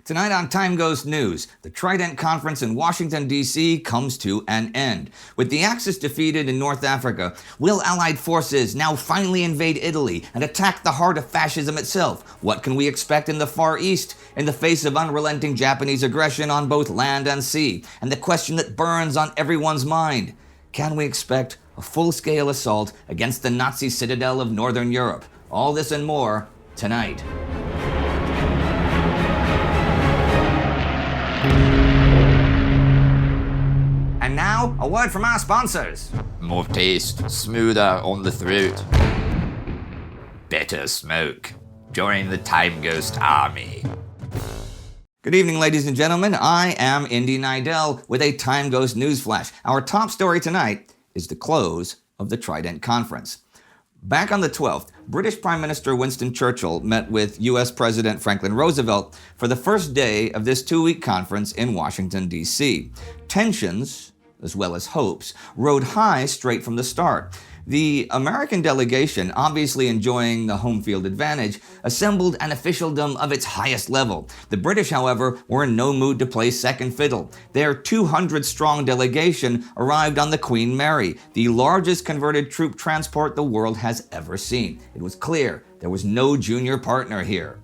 Tonight on Time Ghost News, the Trident Conference in Washington, D.C. comes to an end. With the Axis defeated in North Africa, will Allied forces now finally invade Italy and attack the heart of fascism itself? What can we expect in the Far East in the face of unrelenting Japanese aggression on both land and sea? And the question that burns on everyone's mind, can we expect a full-scale assault against the Nazi citadel of Northern Europe? All this and more tonight. And now, a word from our sponsors. More taste, smoother on the throat. Better smoke. Join the Time Ghost Army. Good evening, ladies and gentlemen. I am Indy Neidell with a Time Ghost newsflash. Our top story tonight is the close of the Trident Conference. Back on the 12th, British Prime Minister Winston Churchill met with U.S. President Franklin Roosevelt for the first day of this two-week conference in Washington, D.C. Tensions, as well as hopes, rode high straight from the start. The American delegation, obviously enjoying the home field advantage, assembled an officialdom of its highest level. The British, however, were in no mood to play second fiddle. Their 200-strong delegation arrived on the Queen Mary, the largest converted troop transport the world has ever seen. It was clear there was no junior partner here.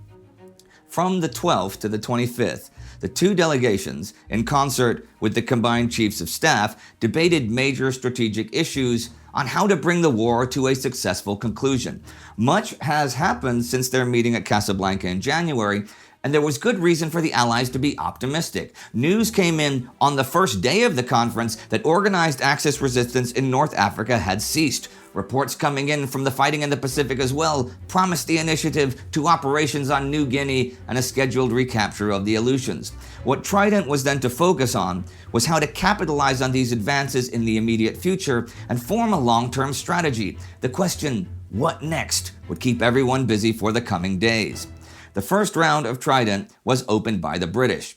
From the 12th to the 25th, the two delegations, in concert with the combined chiefs of staff, debated major strategic issues on how to bring the war to a successful conclusion. Much has happened since their meeting at Casablanca in January, and there was good reason for the Allies to be optimistic. News came in on the first day of the conference that organized Axis resistance in North Africa had ceased. Reports coming in from the fighting in the Pacific as well promised the initiative to operations on New Guinea and a scheduled recapture of the Aleutians. What Trident was then to focus on was how to capitalize on these advances in the immediate future and form a long-term strategy. The question, what next, would keep everyone busy for the coming days. The first round of Trident was opened by the British.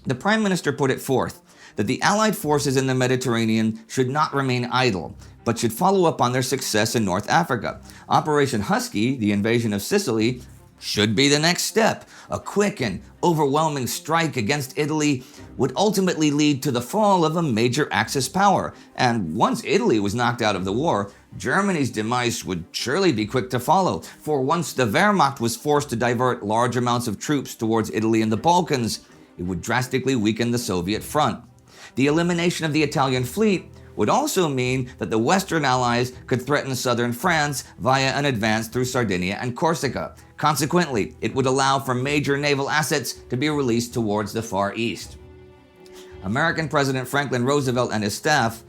The Prime Minister put it forth that the Allied forces in the Mediterranean should not remain idle, but should follow up on their success in North Africa. Operation Husky, the invasion of Sicily, should be the next step. A quick and overwhelming strike against Italy would ultimately lead to the fall of a major Axis power. And once Italy was knocked out of the war, Germany's demise would surely be quick to follow. For once the Wehrmacht was forced to divert large amounts of troops towards Italy and the Balkans, it would drastically weaken the Soviet front. The elimination of the Italian fleet would also mean that the Western Allies could threaten southern France via an advance through Sardinia and Corsica. Consequently, it would allow for major naval assets to be released towards the Far East. American President Franklin Roosevelt and his staff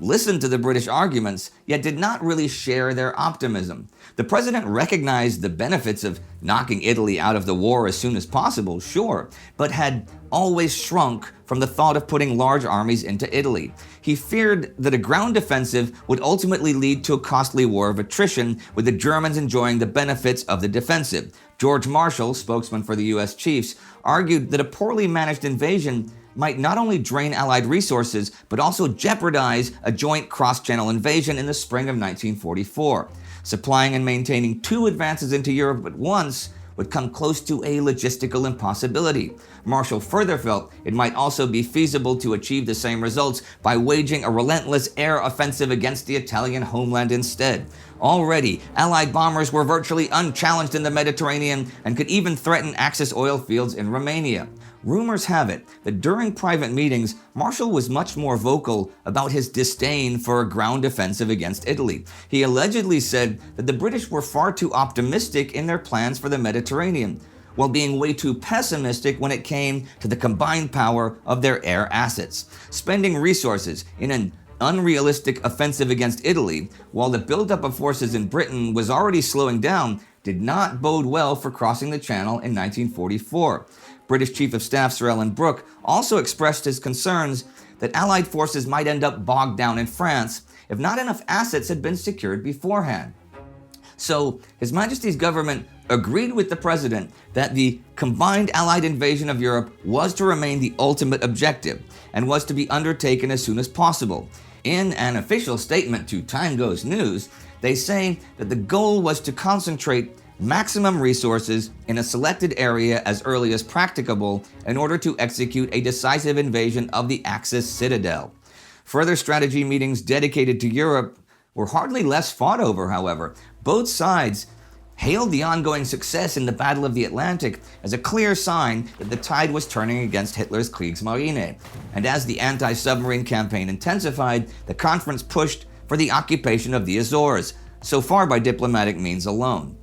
listened to the British arguments, yet did not really share their optimism. The president recognized the benefits of knocking Italy out of the war as soon as possible, sure, but had always shrunk from the thought of putting large armies into Italy. He feared that a ground offensive would ultimately lead to a costly war of attrition, with the Germans enjoying the benefits of the defensive. George Marshall, spokesman for the U.S. chiefs, argued that a poorly managed invasion might not only drain Allied resources, but also jeopardize a joint cross-channel invasion in the spring of 1944. Supplying and maintaining two advances into Europe at once would come close to a logistical impossibility. Marshall further felt it might also be feasible to achieve the same results by waging a relentless air offensive against the Italian homeland instead. Already, Allied bombers were virtually unchallenged in the Mediterranean and could even threaten Axis oil fields in Romania. Rumors have it that during private meetings, Marshall was much more vocal about his disdain for a ground offensive against Italy. He allegedly said that the British were far too optimistic in their plans for the Mediterranean, while being way too pessimistic when it came to the combined power of their air assets. Spending resources in an unrealistic offensive against Italy, while the buildup of forces in Britain was already slowing down, did not bode well for crossing the Channel in 1944. British Chief of Staff Sir Ellen Brooke also expressed his concerns that Allied forces might end up bogged down in France if not enough assets had been secured beforehand. So, His Majesty's government agreed with the President that the combined Allied invasion of Europe was to remain the ultimate objective and was to be undertaken as soon as possible. In an official statement to Time Ghost News, they say that the goal was to concentrate maximum resources in a selected area as early as practicable in order to execute a decisive invasion of the Axis citadel. Further strategy meetings dedicated to Europe were hardly less fought over, however. Both sides hailed the ongoing success in the Battle of the Atlantic as a clear sign that the tide was turning against Hitler's Kriegsmarine. And as the anti-submarine campaign intensified, the conference pushed for the occupation of the Azores, so far by diplomatic means alone.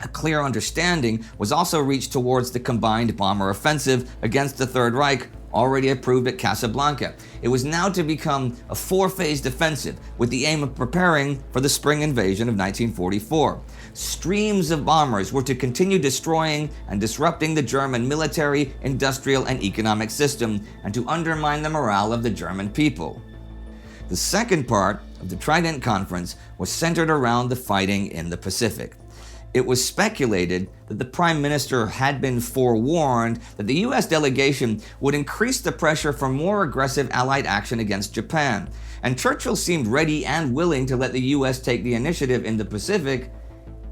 A clear understanding was also reached towards the combined bomber offensive against the Third Reich, already approved at Casablanca. It was now to become a four-phased offensive with the aim of preparing for the spring invasion of 1944. Streams of bombers were to continue destroying and disrupting the German military, industrial, and economic system, and to undermine the morale of the German people. The second part of the Trident Conference was centered around the fighting in the Pacific. It was speculated that the Prime Minister had been forewarned that the US delegation would increase the pressure for more aggressive Allied action against Japan, and Churchill seemed ready and willing to let the US take the initiative in the Pacific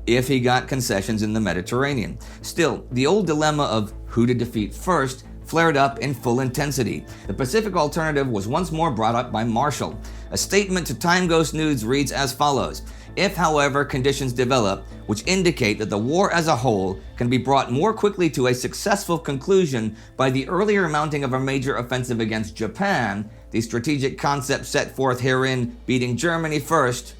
if he got concessions in the Mediterranean. Still, the old dilemma of who to defeat first flared up in full intensity. The Pacific alternative was once more brought up by Marshall. A statement to Time Ghost News reads as follows: "If, however, conditions develop which indicate that the war as a whole can be brought more quickly to a successful conclusion by the earlier mounting of a major offensive against Japan, the strategic concept set forth herein, beating Germany first,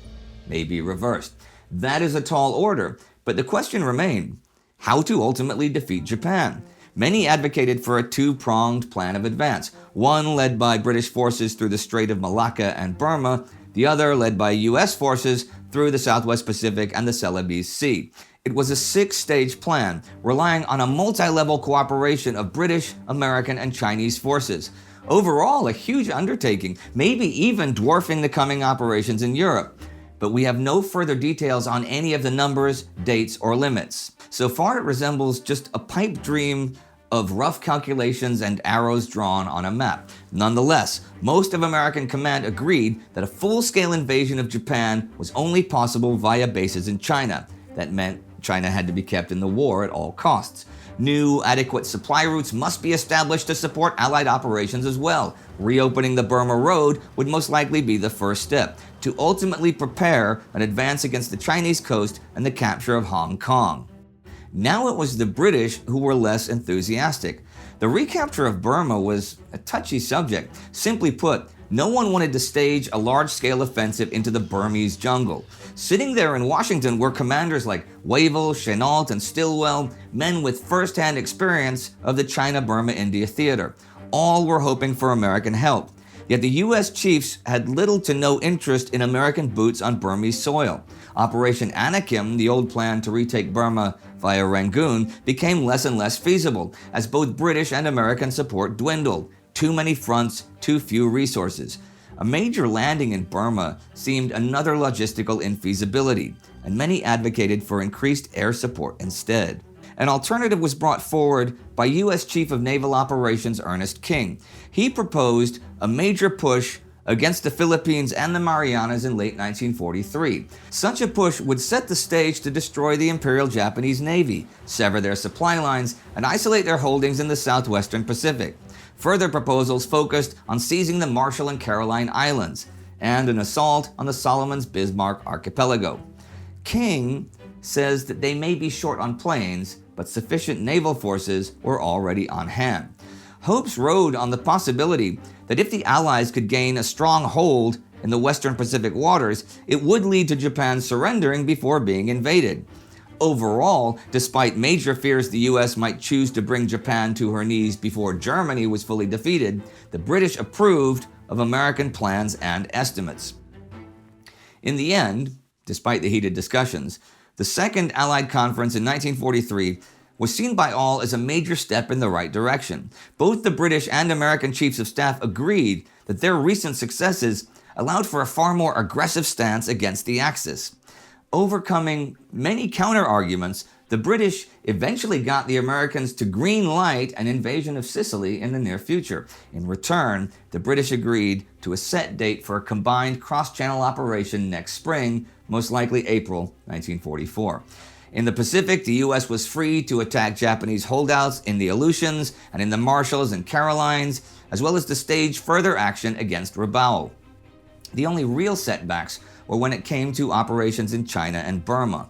may be reversed." That is a tall order, but the question remained: how to ultimately defeat Japan? Many advocated for a two-pronged plan of advance, one led by British forces through the Strait of Malacca and Burma, the other led by US forces through the Southwest Pacific and the Celebes Sea. It was a six-stage plan, relying on a multi-level cooperation of British, American, and Chinese forces. Overall, a huge undertaking, maybe even dwarfing the coming operations in Europe. But we have no further details on any of the numbers, dates, or limits. So far, it resembles just a pipe dream of rough calculations and arrows drawn on a map. Nonetheless, most of American command agreed that a full-scale invasion of Japan was only possible via bases in China. That meant China had to be kept in the war at all costs. New, adequate supply routes must be established to support Allied operations as well. Reopening the Burma Road would most likely be the first step, to ultimately prepare an advance against the Chinese coast and the capture of Hong Kong. Now it was the British who were less enthusiastic. The recapture of Burma was a touchy subject. Simply put, no one wanted to stage a large-scale offensive into the Burmese jungle. Sitting there in Washington were commanders like Wavell, Chennault, and Stilwell, men with first-hand experience of the China-Burma-India theater. All were hoping for American help. Yet the US chiefs had little to no interest in American boots on Burmese soil. Operation Anakim, the old plan to retake Burma via Rangoon, became less and less feasible as both British and American support dwindled. Too many fronts, too few resources. A major landing in Burma seemed another logistical infeasibility, and many advocated for increased air support instead. An alternative was brought forward by U.S. Chief of Naval Operations Ernest King. He proposed a major push against the Philippines and the Marianas in late 1943. Such a push would set the stage to destroy the Imperial Japanese Navy, sever their supply lines, and isolate their holdings in the southwestern Pacific. Further proposals focused on seizing the Marshall and Caroline Islands, and an assault on the Solomon's Bismarck Archipelago. King says that they may be short on planes, but sufficient naval forces were already on hand. Hopes rode on the possibility that if the Allies could gain a strong hold in the western Pacific waters, it would lead to Japan surrendering before being invaded. Overall, despite major fears the US might choose to bring Japan to her knees before Germany was fully defeated, the British approved of American plans and estimates. In the end, despite the heated discussions, the Second Allied Conference in 1943 was seen by all as a major step in the right direction. Both the British and American chiefs of staff agreed that their recent successes allowed for a far more aggressive stance against the Axis. Overcoming many counter-arguments, the British eventually got the Americans to green light an invasion of Sicily in the near future. In return, the British agreed to a set date for a combined cross-channel operation next spring, most likely April 1944. In the Pacific, the US was free to attack Japanese holdouts in the Aleutians and in the Marshalls and Carolines, as well as to stage further action against Rabaul. The only real setbacks were when it came to operations in China and Burma.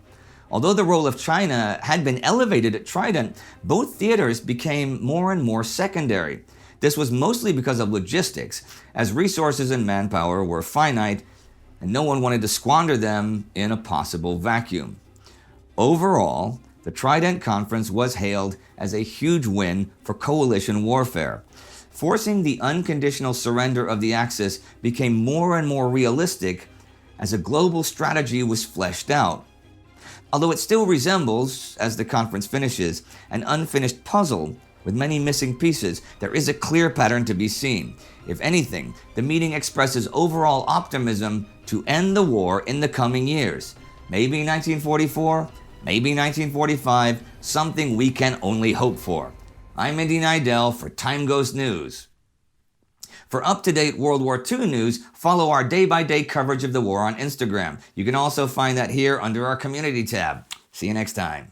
Although the role of China had been elevated at Trident, both theaters became more and more secondary. This was mostly because of logistics, as resources and manpower were finite, and no one wanted to squander them in a possible vacuum. Overall, the Trident Conference was hailed as a huge win for coalition warfare. Forcing the unconditional surrender of the Axis became more and more realistic as a global strategy was fleshed out. Although it still resembles, as the conference finishes, an unfinished puzzle with many missing pieces, there is a clear pattern to be seen. If anything, the meeting expresses overall optimism to end the war in the coming years. Maybe 1944, maybe 1945, something we can only hope for. I'm Indy Neidell for Time Ghost News. For up-to-date World War II news, follow our day-by-day coverage of the war on Instagram. You can also find that here under our community tab. See you next time.